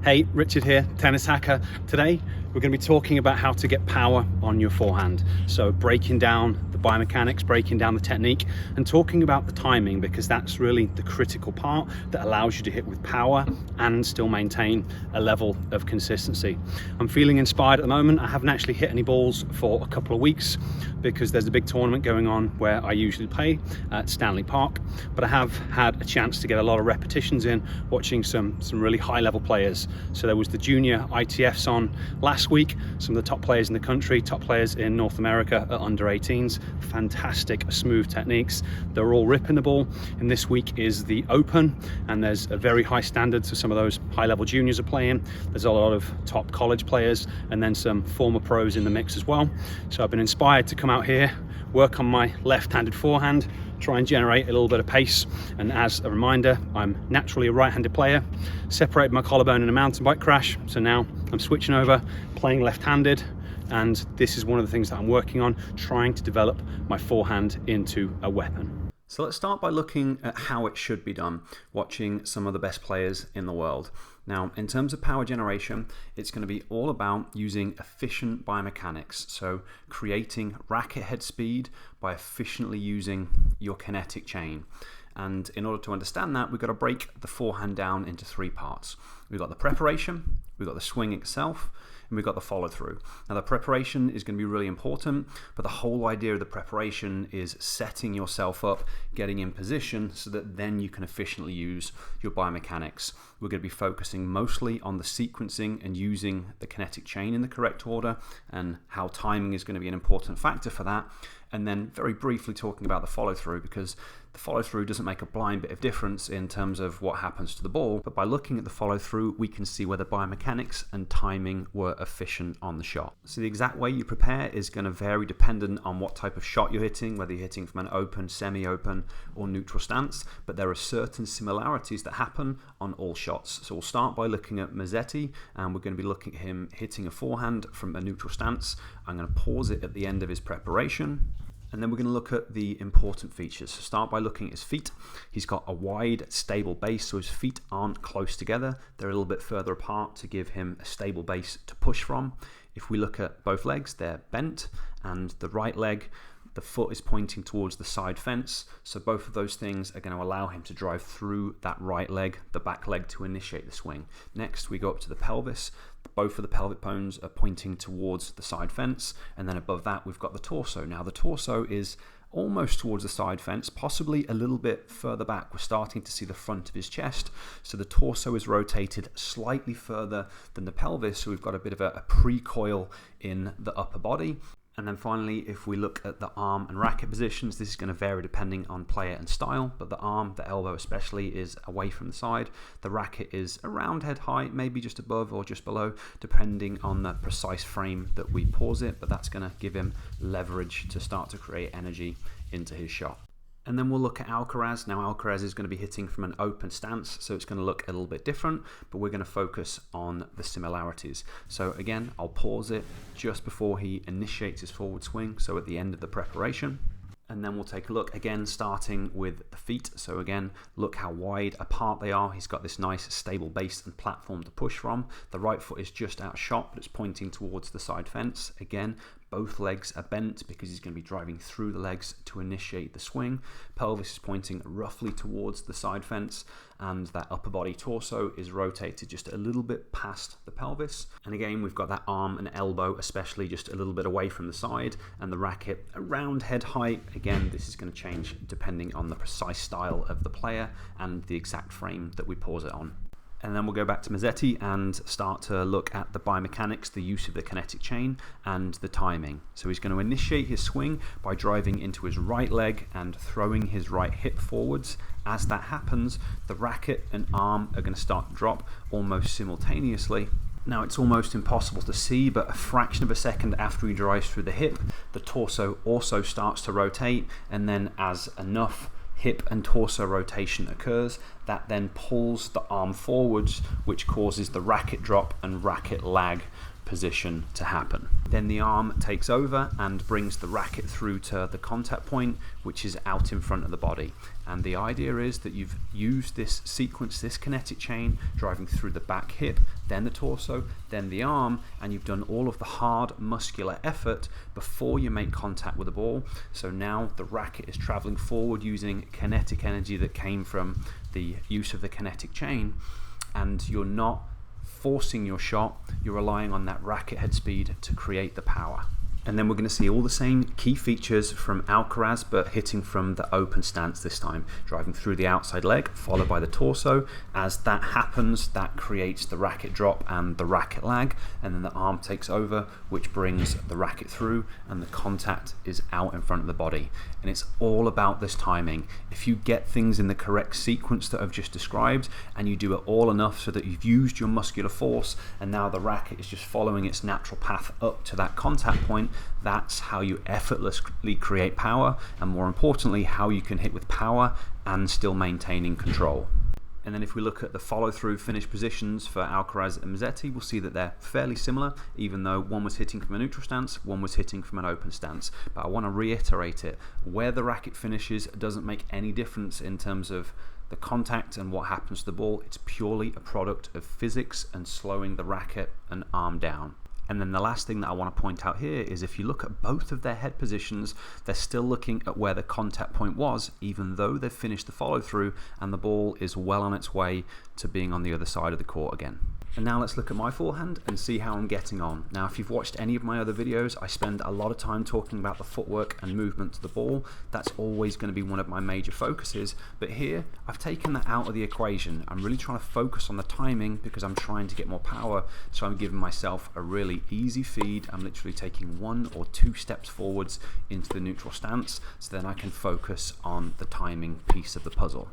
Hey, Richard here, Tennis Hacker. Today we're going to be talking about how to get power on your forehand. So breaking down the biomechanics, breaking down the technique, and talking about the timing, because that's really the critical part that allows you to hit with power and still maintain a level of consistency. I'm feeling inspired at the moment. I haven't actually hit any balls for a couple of weeks because there's a big tournament going on where I usually play at Stanley Park, but I have had a chance to get a lot of repetitions in watching some really high level players. So there was the junior ITFs on last week, some of the top players in the country, top players in North America at under 18s, fantastic smooth techniques. They're all ripping the ball. And this week is the Open, and there's a very high standard, so some of those high level juniors are playing. There's a lot of top college players and then some former pros in the mix as well. So I've been inspired to come out here, work on my left-handed forehand, try and generate a little bit of pace. And as a reminder, I'm naturally a right-handed player, separated my collarbone in a mountain bike crash, so now I'm switching over, playing left-handed, and this is one of the things that I'm working on, trying to develop my forehand into a weapon. So let's start by looking at how it should be done, watching some of the best players in the world. Now, in terms of power generation, it's going to be all about using efficient biomechanics, so creating racket head speed by efficiently using your kinetic chain. And in order to understand that, we've got to break the forehand down into three parts. We've got the preparation, we've got the swing itself, and we've got the follow through. Now the preparation is going to be really important, but the whole idea of the preparation is setting yourself up, getting in position so that then you can efficiently use your biomechanics. We're going to be focusing mostly on the sequencing and using the kinetic chain in the correct order, and how timing is going to be an important factor for that. And then very briefly talking about the follow through, because the follow through doesn't make a blind bit of difference in terms of what happens to the ball, but by looking at the follow through we can see whether biomechanics and timing were efficient on the shot. So the exact way you prepare is going to vary dependent on what type of shot you're hitting, whether you're hitting from an open, semi-open or neutral stance, but there are certain similarities that happen on all shots. So we'll start by looking at Mazzetti, and we're going to be looking at him hitting a forehand from a neutral stance. I'm going to pause it at the end of his preparation. And then we're going to look at the important features. So start by looking at his feet. He's got a wide, stable base, so his feet aren't close together. They're a little bit further apart to give him a stable base to push from. If we look at both legs, they're bent, and the right leg, the foot is pointing towards the side fence. So both of those things are going to allow him to drive through that right leg, the back leg, to initiate the swing. Next, we go up to the pelvis. Both of the pelvic bones are pointing towards the side fence, and then above that we've got the torso. Now the torso is almost towards the side fence, possibly a little bit further back. We're starting to see the front of his chest, so the torso is rotated slightly further than the pelvis, so we've got a bit of a pre-coil in the upper body. And then finally, if we look at the arm and racket positions, this is going to vary depending on player and style, but the arm, the elbow especially, is away from the side. The racket is around head height, maybe just above or just below, depending on the precise frame that we pause it, but that's going to give him leverage to start to create energy into his shot. And then we'll look at Alcaraz. Now Alcaraz is going to be hitting from an open stance, so it's going to look a little bit different, but we're going to focus on the similarities. So again, I'll pause it just before he initiates his forward swing, so at the end of the preparation. And then we'll take a look again, starting with the feet. So again, look how wide apart they are. He's got this nice stable base and platform to push from. The right foot is just outshot, but it's pointing towards the side fence. Again, both legs are bent because he's going to be driving through the legs to initiate the swing. Pelvis is pointing roughly towards the side fence, and that upper body torso is rotated just a little bit past the pelvis. And again, we've got that arm and elbow especially just a little bit away from the side, and the racket around head height. Again, this is going to change depending on the precise style of the player and the exact frame that we pause it on. And then we'll go back to Mazzetti and start to look at the biomechanics, the use of the kinetic chain and the timing. So he's going to initiate his swing by driving into his right leg and throwing his right hip forwards. As that happens, the racket and arm are going to start to drop almost simultaneously. Now it's almost impossible to see, but a fraction of a second after he drives through the hip, the torso also starts to rotate, and then as enough hip and torso rotation occurs, that then pulls the arm forwards, which causes the racket drop and racket lag position to happen. Then the arm takes over and brings the racket through to the contact point, which is out in front of the body. And the idea is that you've used this sequence, this kinetic chain, driving through the back hip, then the torso, then the arm, and you've done all of the hard muscular effort before you make contact with the ball. So now the racket is traveling forward using kinetic energy that came from the use of the kinetic chain, and you're not forcing your shot, you're relying on that racket head speed to create the power. And then we're going to see all the same key features from Alcaraz, but hitting from the open stance this time, driving through the outside leg, followed by the torso. As that happens, that creates the racket drop and the racket lag, and then the arm takes over, which brings the racket through, and the contact is out in front of the body. And it's all about this timing. If you get things in the correct sequence that I've just described, and you do it all enough so that you've used your muscular force, and now the racket is just following its natural path up to that contact point, that's how you effortlessly create power, and more importantly, how you can hit with power and still maintaining control. And then if we look at the follow-through finish positions for Alcaraz and Musetti, we'll see that they're fairly similar, even though one was hitting from a neutral stance, one was hitting from an open stance. But I want to reiterate it, where the racket finishes doesn't make any difference in terms of the contact and what happens to the ball. It's purely a product of physics and slowing the racket and arm down. And then the last thing that I want to point out here is if you look at both of their head positions, they're still looking at where the contact point was, even though they've finished the follow through and the ball is well on its way to being on the other side of the court again. And now let's look at my forehand and see how I'm getting on. Now, if you've watched any of my other videos, I spend a lot of time talking about the footwork and movement to the ball. That's always going to be one of my major focuses. But here, I've taken that out of the equation. I'm really trying to focus on the timing because I'm trying to get more power. So I'm giving myself a really easy feed. I'm literally taking 1 or 2 steps forwards into the neutral stance, so then I can focus on the timing piece of the puzzle.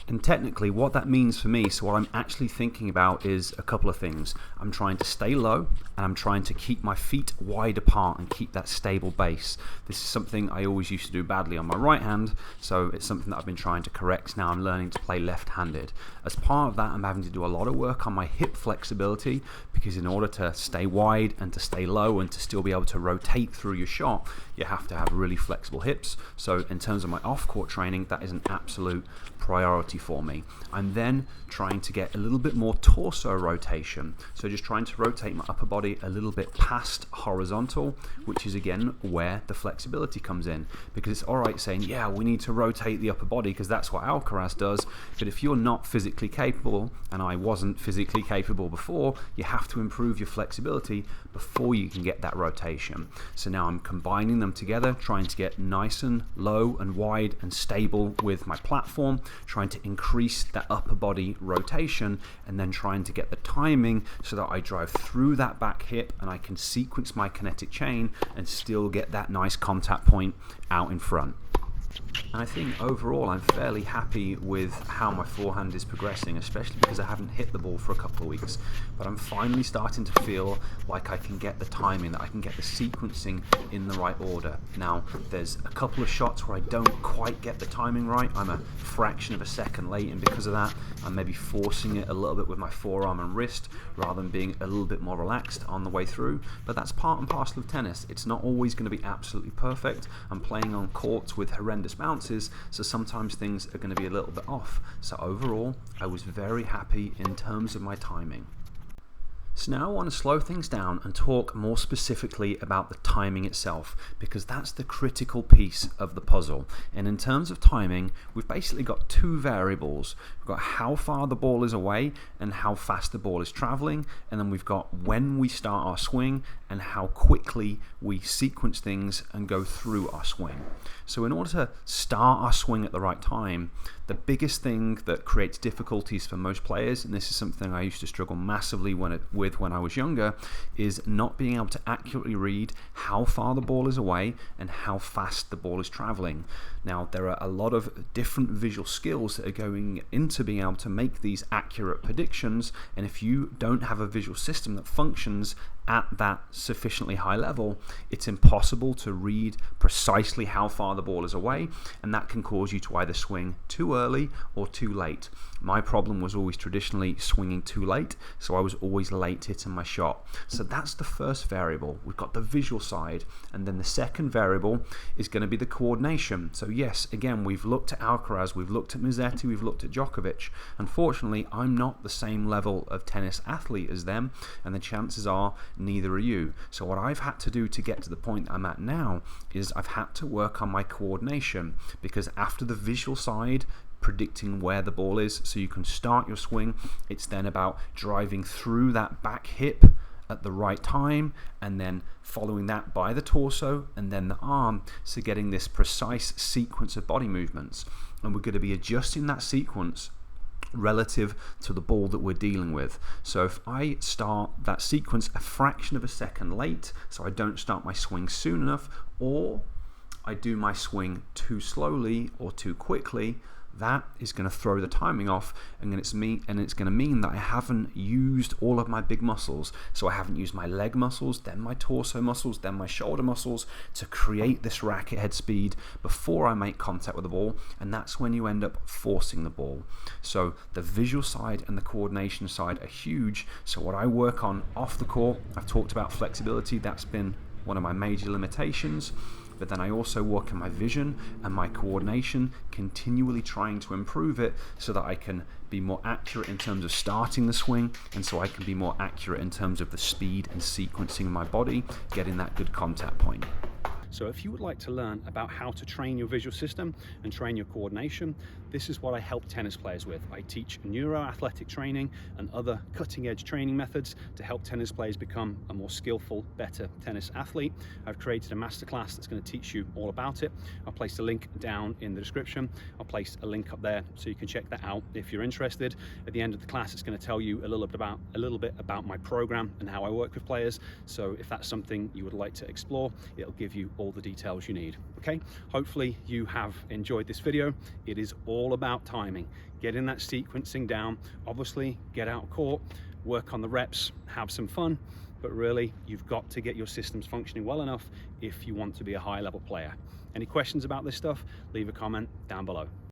And technically what that means for me, so what I'm actually thinking about is a couple of things. I'm trying to stay low and I'm trying to keep my feet wide apart and keep that stable base. This is something I always used to do badly on my right hand, so it's something that I've been trying to correct. Now I'm learning to play left-handed. As part of that, I'm having to do a lot of work on my hip flexibility, because in order to stay wide and to stay low and to still be able to rotate through your shot, you have to have really flexible hips. So in terms of my off-court training, that is an absolute priority for me. I'm then trying to get a little bit more torso rotation, so just trying to rotate my upper body a little bit past horizontal, which is again where the flexibility comes in, because it's alright saying, yeah, we need to rotate the upper body because that's what Alcaraz does, but if you're not physically capable, and I wasn't physically capable before, you have to improve your flexibility before you can get that rotation. So now I'm combining them together, trying to get nice and low and wide and stable with my platform, trying to increase that upper body rotation, and then trying to get the timing so that I drive through that back hip and I can sequence my kinetic chain and still get that nice contact point out in front. And I think overall I'm fairly happy with how my forehand is progressing, especially because I haven't hit the ball for a couple of weeks. But I'm finally starting to feel like I can get the timing, that I can get the sequencing in the right order. Now, there's a couple of shots where I don't quite get the timing right. I'm a fraction of a second late, and because of that, I'm maybe forcing it a little bit with my forearm and wrist rather than being a little bit more relaxed on the way through. But that's part and parcel of tennis. It's not always going to be absolutely perfect. I'm playing on courts with horrendous bounces, so sometimes things are going to be a little bit off. So overall, I was very happy in terms of my timing. So now I want to slow things down and talk more specifically about the timing itself, because that's the critical piece of the puzzle. And in terms of timing, we've basically got 2 variables. We've got how far the ball is away and how fast the ball is traveling, and then we've got when we start our swing and how quickly we sequence things and go through our swing. So in order to start our swing at the right time, the biggest thing that creates difficulties for most players, and this is something I used to struggle massively with when I was younger, is not being able to accurately read how far the ball is away and how fast the ball is traveling. Now, there are a lot of different visual skills that are going into being able to make these accurate predictions, and if you don't have a visual system that functions at that sufficiently high level, it's impossible to read precisely how far the ball is away, and that can cause you to either swing too early or too late. My problem was always traditionally swinging too late, so I was always late hitting my shot. So that's the first variable. We've got the visual side, and then the second variable is going to be the coordination. So yes, again, we've looked at Alcaraz, we've looked at Musetti, we've looked at Djokovic. Unfortunately, I'm not the same level of tennis athlete as them, and the chances are neither are you. So what I've had to do to get to the point I'm at now is I've had to work on my coordination, because after the visual side, predicting where the ball is so you can start your swing, it's then about driving through that back hip at the right time, and then following that by the torso and then the arm, so getting this precise sequence of body movements. And we're going to be adjusting that sequence relative to the ball that we're dealing with. So if I start that sequence a fraction of a second late, so I don't start my swing soon enough, or I do my swing too slowly or too quickly, that is going to throw the timing off, and it's going to mean that I haven't used all of my big muscles. So I haven't used my leg muscles, then my torso muscles, then my shoulder muscles to create this racket head speed before I make contact with the ball, and that's when you end up forcing the ball. So the visual side and the coordination side are huge. So what I work on off the court, I've talked about flexibility, that's been one of my major limitations. But then I also work on my vision and my coordination, continually trying to improve it so that I can be more accurate in terms of starting the swing, and so I can be more accurate in terms of the speed and sequencing of my body, getting that good contact point. So if you would like to learn about how to train your visual system and train your coordination, this is what I help tennis players with. I teach neuro-athletic training and other cutting-edge training methods to help tennis players become a more skillful, better tennis athlete. I've created a masterclass that's going to teach you all about it. I'll place a link down in the description. I'll place a link up there so you can check that out if you're interested. At the end of the class, it's going to tell you a little bit about my program and how I work with players. So if that's something you would like to explore, it'll give you all the details you need. Okay, hopefully you have enjoyed this video. It is all about timing, getting that sequencing down. Obviously, get out of court, work on the reps, have some fun, but really you've got to get your systems functioning well enough if you want to be a high level player. Any questions about this stuff, leave a comment down below.